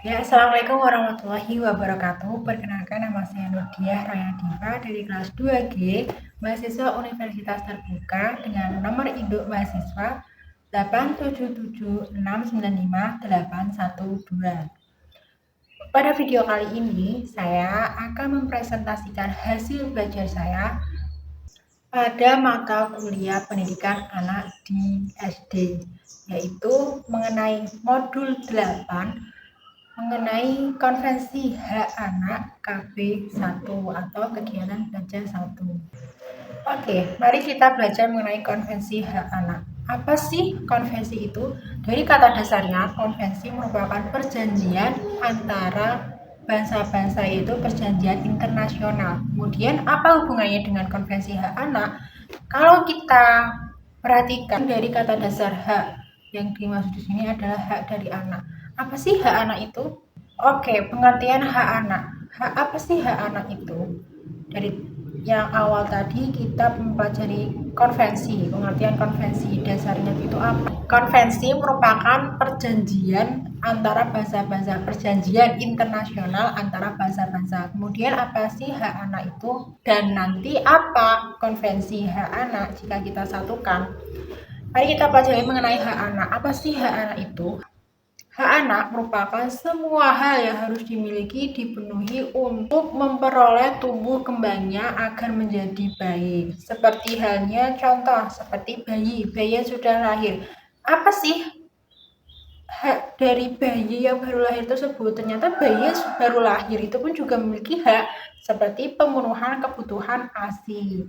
Ya, Assalamualaikum warahmatullahi wabarakatuh. Perkenalkan, nama saya Nurdiah Rayadiva dari kelas 2G, mahasiswa Universitas Terbuka dengan nomor induk mahasiswa 877695812. Pada video kali ini, saya akan mempresentasikan hasil belajar saya pada mata kuliah pendidikan anak di SD, yaitu mengenai modul 8 mengenai konvensi hak anak KB1 atau kegiatan belajar 1. Oke, mari kita belajar mengenai konvensi hak anak. Apa sih konvensi itu? Dari kata dasarnya, konvensi merupakan perjanjian antara bangsa-bangsa, yaitu perjanjian internasional. Kemudian apa hubungannya dengan konvensi hak anak? Kalau kita perhatikan dari kata dasar hak, yang dimaksud di sini adalah hak dari anak. Apa sih hak anak itu? Oke, pengertian hak anak. Apa sih hak anak itu? Dari yang awal tadi kita mempelajari konvensi. Pengertian konvensi dasarnya itu apa? Konvensi merupakan perjanjian antara bangsa-bangsa, perjanjian internasional antara bangsa-bangsa. Kemudian apa sih hak anak itu? Dan nanti apa konvensi hak anak jika kita satukan? Mari kita pelajari mengenai hak anak. Apa sih hak anak itu? Hak anak merupakan semua hal yang harus dimiliki, dipenuhi untuk memperoleh tumbuh kembangnya agar menjadi baik. Seperti halnya contoh, seperti bayi yang sudah lahir. Apa sih hak dari bayi yang baru lahir tersebut? Ternyata bayi yang baru lahir itu pun juga memiliki hak, seperti pemenuhan kebutuhan ASI.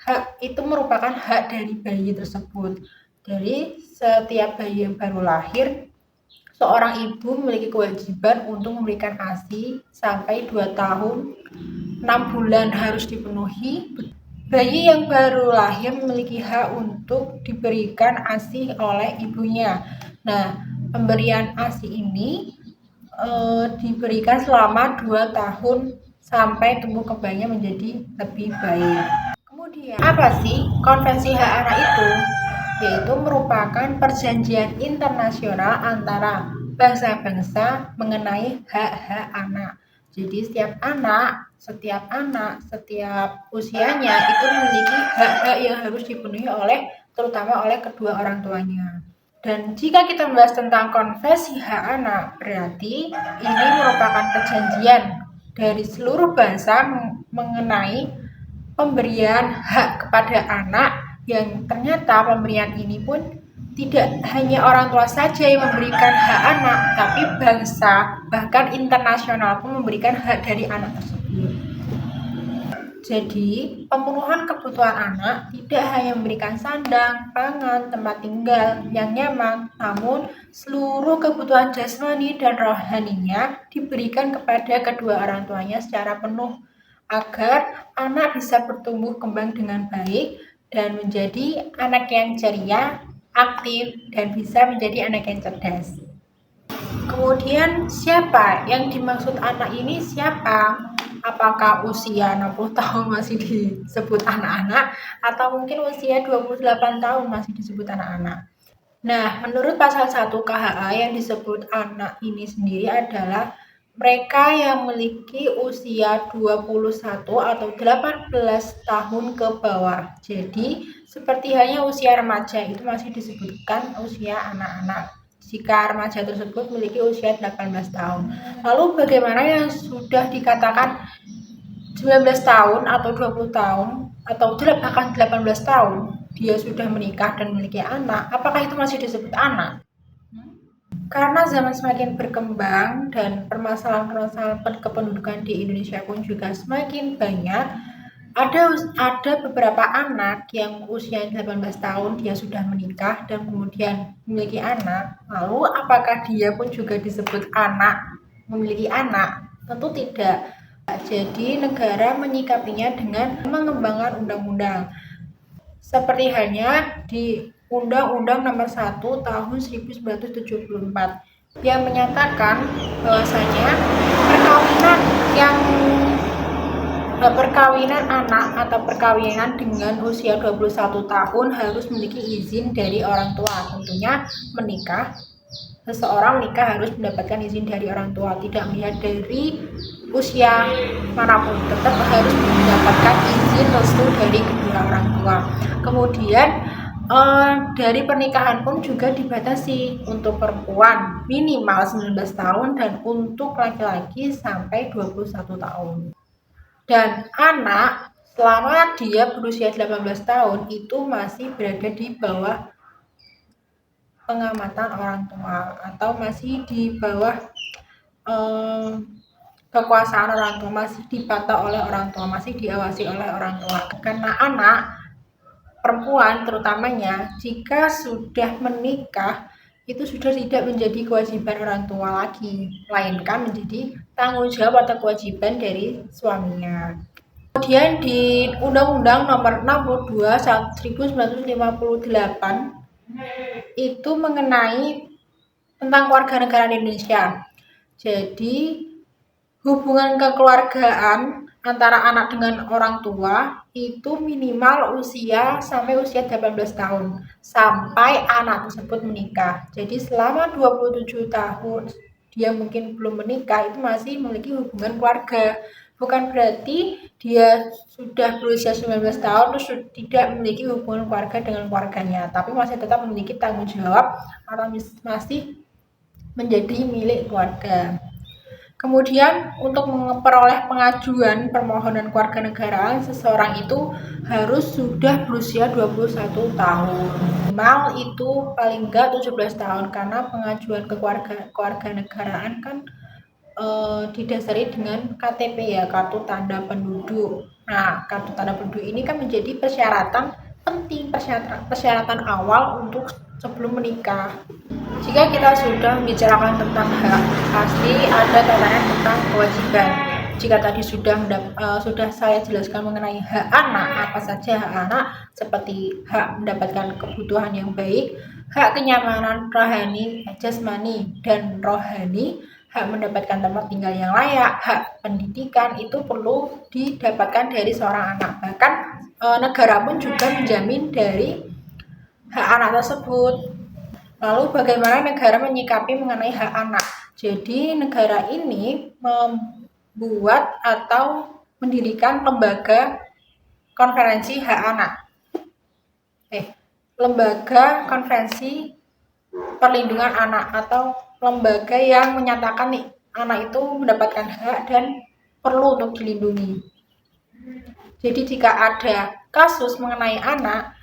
Hak itu merupakan hak dari bayi tersebut. Dari setiap bayi yang baru lahir, seorang ibu memiliki kewajiban untuk memberikan ASI sampai 2 tahun 6 bulan harus dipenuhi. Bayi yang baru lahir memiliki hak untuk diberikan ASI oleh ibunya. Nah, pemberian ASI ini diberikan selama 2 tahun sampai tumbuh kembangnya menjadi lebih baik. Kemudian, apa sih konvensi hak anak itu? Yaitu merupakan perjanjian internasional antara bangsa-bangsa mengenai hak-hak anak. Jadi setiap usianya itu memiliki hak-hak yang harus dipenuhi terutama oleh kedua orang tuanya. Dan jika kita membahas tentang konvensi hak anak, berarti ini merupakan perjanjian dari seluruh bangsa mengenai pemberian hak kepada anak, yang ternyata pemberian ini pun tidak hanya orang tua saja yang memberikan hak anak, tapi bangsa bahkan internasional pun memberikan hak dari anak tersebut. Jadi pemenuhan kebutuhan anak tidak hanya memberikan sandang, pangan, tempat tinggal yang nyaman, namun seluruh kebutuhan jasmani dan rohaninya diberikan kepada kedua orang tuanya secara penuh, agar anak bisa bertumbuh kembang dengan baik dan menjadi anak yang ceria, aktif, dan bisa menjadi anak yang cerdas. Kemudian siapa yang dimaksud anak ini siapa? Apakah usia 60 tahun masih disebut anak-anak atau mungkin usia 28 tahun masih disebut anak-anak? Nah, menurut pasal 1 KHA yang disebut anak ini sendiri adalah mereka yang memiliki usia 21 atau 18 tahun ke bawah. Jadi, seperti halnya usia remaja itu masih disebutkan usia anak-anak jika remaja tersebut memiliki usia 18 tahun. Lalu bagaimana yang sudah dikatakan 19 tahun atau 20 tahun atau bahkan 18 tahun dia sudah menikah dan memiliki anak, apakah itu masih disebut anak? Karena zaman semakin berkembang dan permasalahan kependudukan di Indonesia pun juga semakin banyak, ada beberapa anak yang usia 18 tahun dia sudah menikah dan kemudian memiliki anak. Lalu apakah dia pun juga disebut anak, memiliki anak? Tentu tidak. Jadi negara menyikapinya dengan mengembangkan undang-undang. Seperti halnya di Undang-Undang Nomor 1 Tahun 1974 yang menyatakan bahwasanya perkawinan anak atau perkawinan dengan usia 21 tahun harus memiliki izin dari orang tua, tentunya menikah seseorang menikah harus mendapatkan izin dari orang tua, tidak melihat dari usia manapun, tetap harus mendapatkan izin restu dari kedua orang tua. Kemudian dari pernikahan pun juga dibatasi, untuk perempuan minimal 19 tahun dan untuk laki-laki sampai 21 tahun. Dan anak selama dia berusia 18 tahun itu masih berada di bawah pengamatan orang tua, atau masih di bawah kekuasaan orang tua, masih dipantau oleh orang tua, masih diawasi oleh orang tua. Karena anak perempuan terutamanya jika sudah menikah itu sudah tidak menjadi kewajiban orang tua lagi, melainkan menjadi tanggung jawab atau kewajiban dari suaminya. Kemudian di Undang-Undang Nomor 62 1958 itu mengenai tentang kewarganegaraan Indonesia. Jadi hubungan kekeluargaan antara anak dengan orang tua itu minimal usia sampai usia 18 tahun sampai anak tersebut menikah. Jadi selama 27 tahun dia mungkin belum menikah, itu masih memiliki hubungan keluarga. Bukan berarti dia sudah berusia 19 tahun terus tidak memiliki hubungan keluarga dengan keluarganya, tapi masih tetap memiliki tanggung jawab atau masih menjadi milik keluarga. Kemudian untuk memperoleh pengajuan permohonan kewarganegaraan, seseorang itu harus sudah berusia 21 tahun. Minimal itu paling enggak 17 tahun, karena pengajuan kewarganegaraan kan didasari dengan KTP ya, kartu tanda penduduk. Nah, kartu tanda penduduk ini kan menjadi persyaratan penting, persyaratan awal untuk sebelum menikah. Jika kita sudah membicarakan tentang hak, pasti ada kaitannya tentang kewajiban. Jika tadi sudah saya jelaskan mengenai hak anak, apa saja hak anak, seperti hak mendapatkan kebutuhan yang baik, hak kenyamanan rohani, jasmani dan rohani, hak mendapatkan tempat tinggal yang layak, hak pendidikan, itu perlu didapatkan dari seorang anak. Bahkan negara pun juga menjamin dari hak anak tersebut. Lalu bagaimana negara menyikapi mengenai hak anak? Jadi negara ini membuat atau mendirikan lembaga konferensi hak anak. Lembaga konferensi perlindungan anak, atau lembaga yang menyatakan nih anak itu mendapatkan hak dan perlu untuk dilindungi. Jadi jika ada kasus mengenai anak,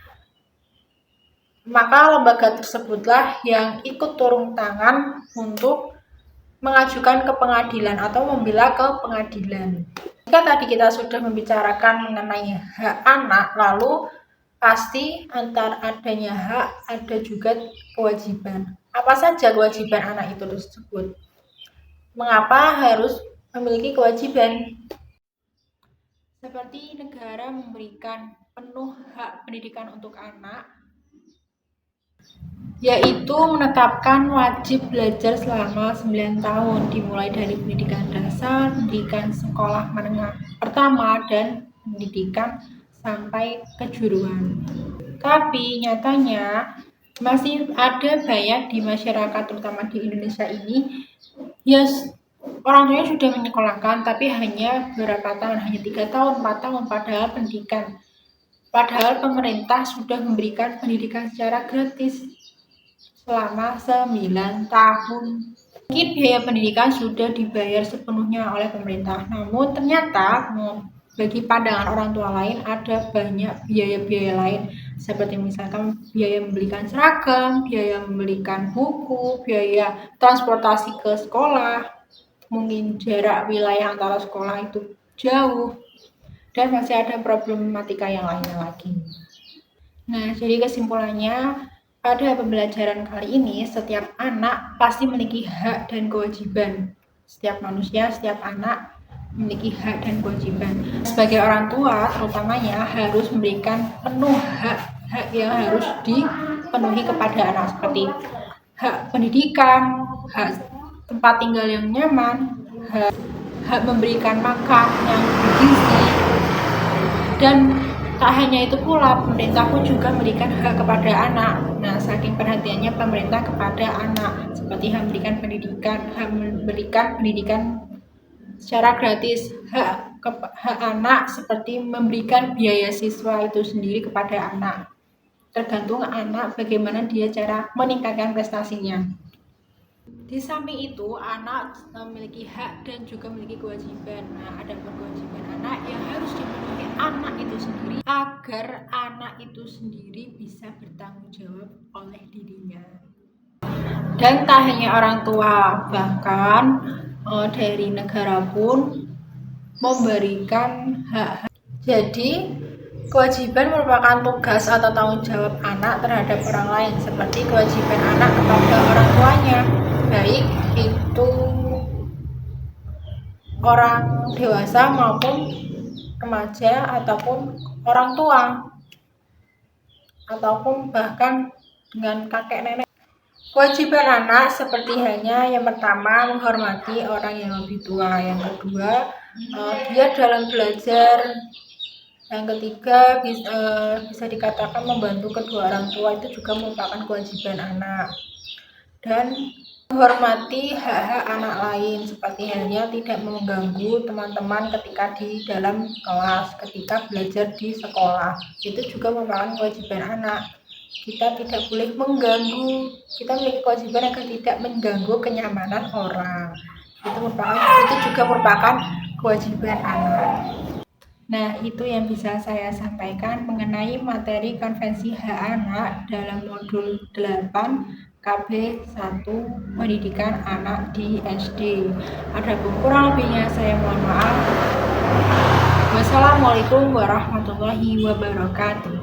maka lembaga tersebutlah yang ikut turun tangan untuk mengajukan ke pengadilan atau membela ke pengadilan. Jika tadi kita sudah membicarakan mengenai hak anak, lalu pasti antar adanya hak ada juga kewajiban. Apa saja kewajiban anak itu tersebut? Mengapa harus memiliki kewajiban? Seperti negara memberikan penuh hak pendidikan untuk anak, yaitu menetapkan wajib belajar selama 9 tahun, dimulai dari pendidikan dasar, pendidikan sekolah menengah pertama, dan pendidikan sampai kejuruan. Tapi nyatanya masih ada banyak di masyarakat, terutama di Indonesia ini, orang tuanya sudah menyekolahkan, tapi hanya beberapa tahun, hanya 3 tahun, 4 tahun, padahal pemerintah sudah memberikan pendidikan secara gratis selama 9 tahun. Mungkin biaya pendidikan sudah dibayar sepenuhnya oleh pemerintah, namun ternyata bagi pandangan orang tua lain ada banyak biaya-biaya lain, seperti misalkan biaya membelikan seragam, biaya membelikan buku, biaya transportasi ke sekolah, mungkin jarak wilayah antara sekolah itu jauh, dan masih ada problematika yang lainnya lagi. Nah, jadi kesimpulannya, pada pembelajaran kali ini, setiap anak pasti memiliki hak dan kewajiban. Setiap manusia, setiap anak memiliki hak dan kewajiban. Sebagai orang tua, terutamanya harus memberikan penuh hak yang harus dipenuhi kepada anak, seperti hak pendidikan, hak tempat tinggal yang nyaman, hak memberikan makan yang bergizi, dan Tak hanya itu pula, pemerintah pun juga memberikan hak kepada anak. Nah, saking perhatiannya pemerintah kepada anak, seperti hak memberikan pendidikan secara gratis, hak anak seperti memberikan biaya siswa itu sendiri kepada anak. Tergantung anak bagaimana dia cara meningkatkan prestasinya. Di samping itu, anak memiliki hak dan juga memiliki kewajiban. Nah, ada kewajiban anak yang harus dipenuhi anak itu sendiri agar anak itu sendiri bisa bertanggung jawab oleh dirinya. Dan tak hanya orang tua, bahkan dari negara pun memberikan hak. Jadi, kewajiban merupakan tugas atau tanggung jawab anak terhadap orang lain, seperti kewajiban anak kepada orang tuanya, baik itu orang dewasa maupun remaja ataupun orang tua, ataupun bahkan dengan kakek nenek. Kewajiban anak seperti hanya yang pertama menghormati orang yang lebih tua, yang kedua dia dalam belajar, yang ketiga bisa dikatakan membantu kedua orang tua, itu juga merupakan kewajiban anak. Dan menghormati hak-hak anak lain, seperti halnya tidak mengganggu teman-teman ketika di dalam kelas, ketika belajar di sekolah, itu juga merupakan kewajiban anak. Kita tidak boleh mengganggu, kita memiliki kewajiban agar tidak mengganggu kenyamanan orang, itu juga merupakan kewajiban anak. Nah, itu yang bisa saya sampaikan mengenai materi konvensi hak anak dalam modul 8 KB 1 pendidikan anak di SD. Adapun kurang lebihnya saya mohon maaf. Wassalamualaikum warahmatullahi wabarakatuh.